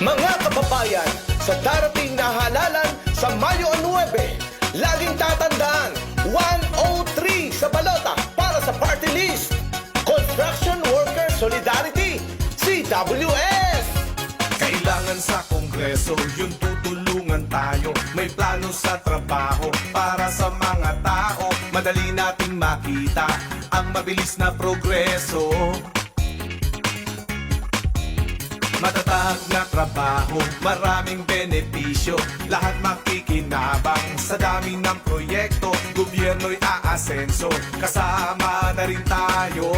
Mga kababayan, sa darating na halalan sa Mayo 9, laging tatandaan, 103 sa balota para sa party list. Construction Worker Solidarity, CWS. Kailangan sa Kongreso, yung tutulungan tayo. May plano sa trabaho para sa mga tao. Madali nating makita ang mabilis na progreso. Matatag na trabaho, maraming benepisyo. Lahat makikinabang sa dami ng proyekto. Gobyerno'y aasenso, kasama na rin tayo.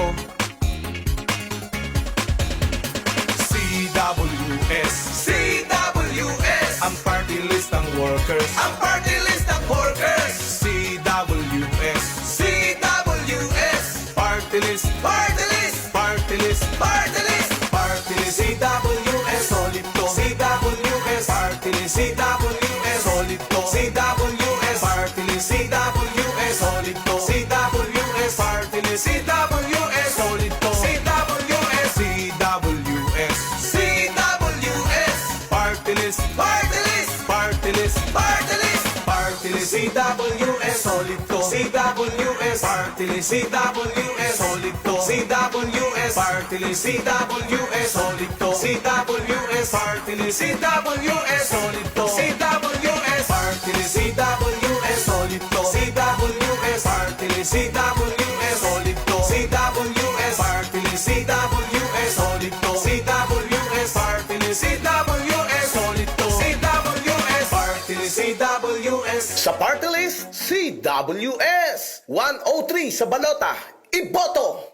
CWS, CWS, ang party list ng workers, ang party list ng workers. CWS, CWS, party list, party list, party list, party list, party list. CWS, solid to. CWS, party list. CWS, solid to. CWS, party list. CWS, solid to. CWS, party list. CWS, solid to. CWS, CWS, CWS, party list, party list, party list, party list, party list. CWS, solid to. CWS, party list. CWS, solid to. CWS, party list. CWS, solid to. CWS, party list. CWS, solid to. CWS, party list. CWS, solid to. CWS, party list. CWS, solid to. CWS, party list. CWS, solid to. CWS, party list. CWS, solid to. CWS, party list. CWS. Sa party list, CWS. 103 sa balota, iboto!